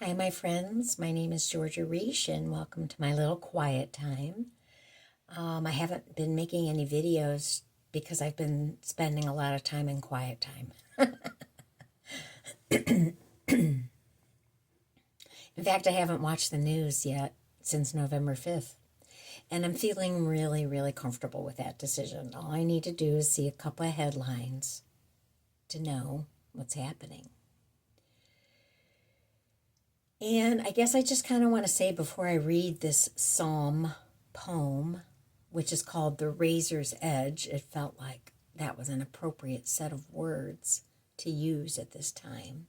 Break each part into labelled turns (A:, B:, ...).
A: Hi, my friends. My name is Georgia Reish, and welcome to my little quiet time. I haven't been making any videos because I've been spending a lot of time in quiet time. In fact, I haven't watched the news yet since November 5th, and I'm feeling really, really comfortable with that decision. All I need to do is see a couple of headlines to know what's happening. And I guess I just kind of want to say before I read this psalm poem, which is called The Razor's Edge, it felt like that was an appropriate set of words to use at this time.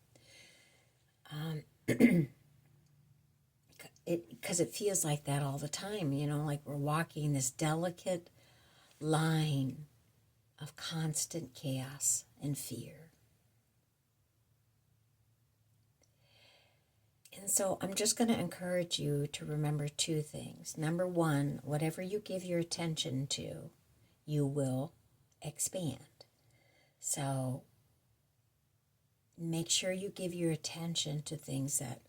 A: Because it feels like that all the time, like we're walking this delicate line of constant chaos and fear. And so I'm just going to encourage you to remember two things. Number one, whatever you give your attention to, you will expand. So make sure you give your attention to things that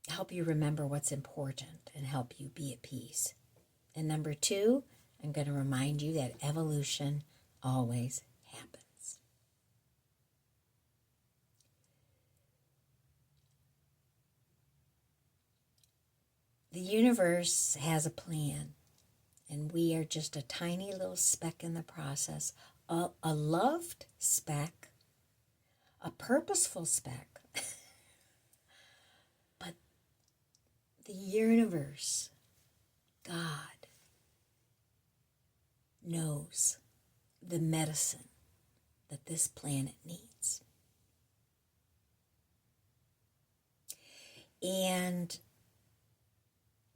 A: help you remember what's important and help you be at peace. And number two, I'm going to remind you that evolution always happens. The universe has a plan, and we are just a tiny little speck in the process, a loved speck, a purposeful speck. But the universe, God, knows the medicine that this planet needs. And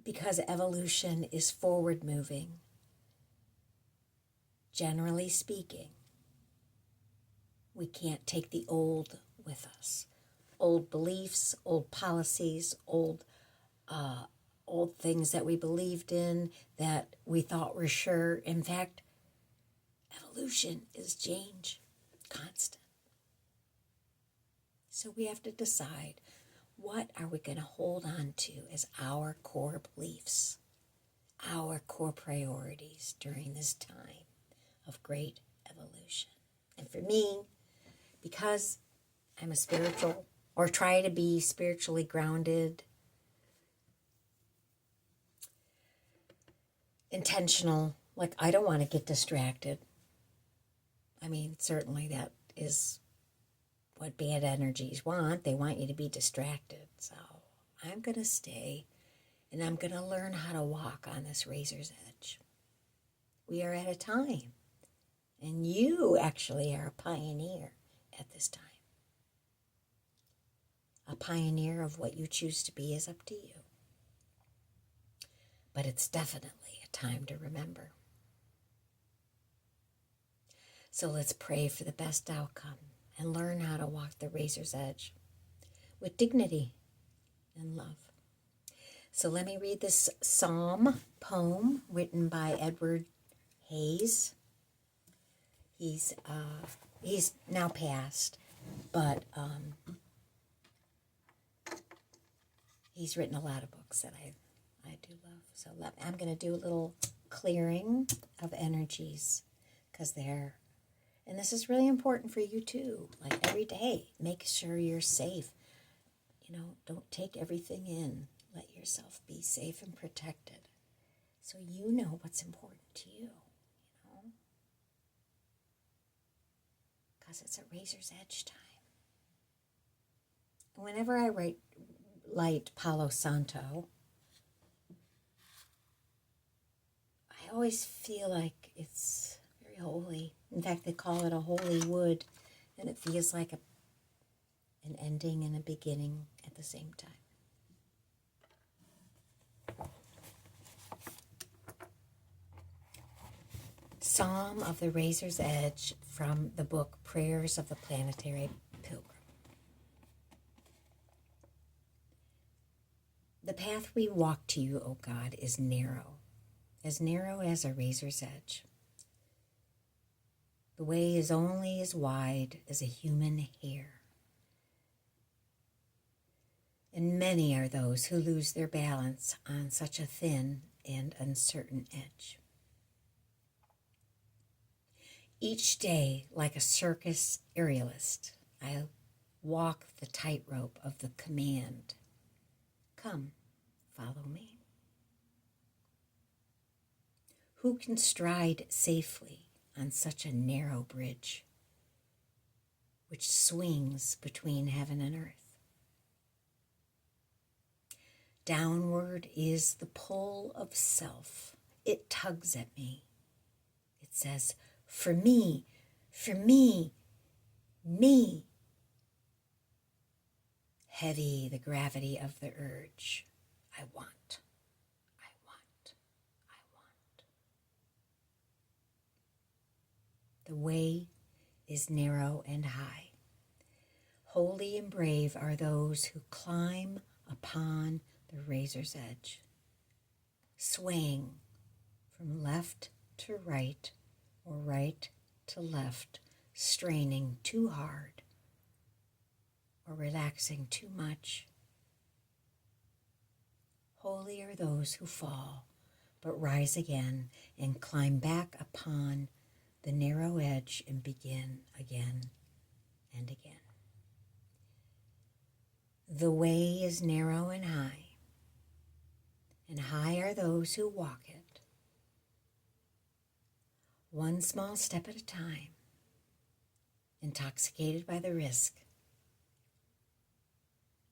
A: because evolution is forward moving, generally speaking, we can't take the old with us. Old beliefs, old policies, old things that we believed in, that we thought were sure. In fact, evolution is change, constant. So we have to decide, what are we going to hold on to as our core beliefs, our core priorities during this time of great evolution? And for me, because I'm a spiritual, or try to be spiritually grounded, intentional, like I don't want to get distracted. I mean, certainly that is what bad energies want. They want you to be distracted. So I'm going to stay, and I'm going to learn how to walk on this razor's edge. We are at a time, and you actually are a pioneer at this time. A pioneer of what you choose to be is up to you. But it's definitely a time to remember. So let's pray for the best outcome and learn how to walk the razor's edge with dignity and love. So let me read this psalm poem written by Edward Hayes. He's now passed, but he's written a lot of books that I do love. So I'm going to do a little clearing of energies, because and this is really important for you too. Like every day, make sure you're safe. Don't take everything in. Let yourself be safe and protected, so you know what's important to you. Because it's a razor's edge time. Whenever I light Palo Santo, I always feel like it's very holy. In fact, they call it a holy wood, and it feels like an ending and a beginning at the same time. Psalm of the Razor's Edge from the book Prayers of the Planetary Pilgrim. The path we walk to you, O God, is narrow as a razor's edge. The way is only as wide as a human hair, And many are those who lose their balance on such a thin and uncertain edge. Each day, like a circus aerialist, I walk the tightrope of the command, "Come, follow me." Who can stride safely on such a narrow bridge, which swings between heaven and earth? Downward is the pull of self. It tugs at me. It says, for me, me. Heavy the gravity of the urge. I want. The way is narrow and high. Holy and brave are those who climb upon the razor's edge, swaying from left to right or right to left, straining too hard or relaxing too much. Holy are those who fall, but rise again and climb back upon the narrow edge and begin again and again. The way is narrow and high are those who walk it, one small step at a time, intoxicated by the risk,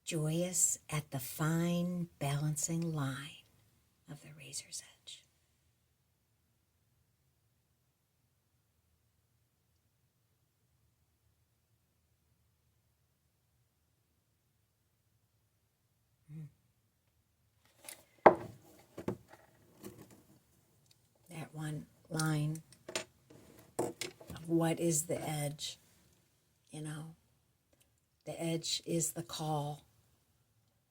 A: joyous at the fine balancing line of the razor's edge. That one line of what is the edge, the edge is the call.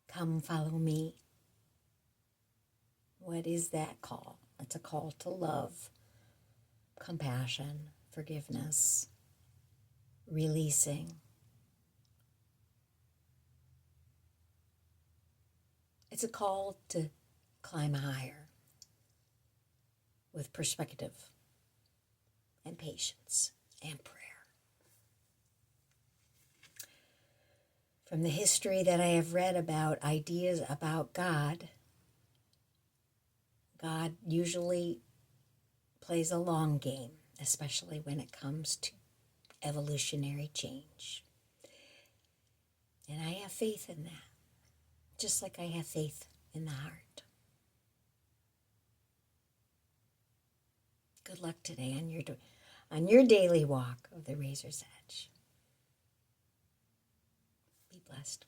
A: Come follow me. What is that call? It's a call to love, compassion, forgiveness, releasing. It's a call to climb higher with perspective and patience and prayer. From the history that I have read about ideas about God, God usually plays a long game, especially when it comes to evolutionary change. And I have faith in that, just like I have faith in the heart. Good luck today on your daily walk of the razor's edge. Be blessed.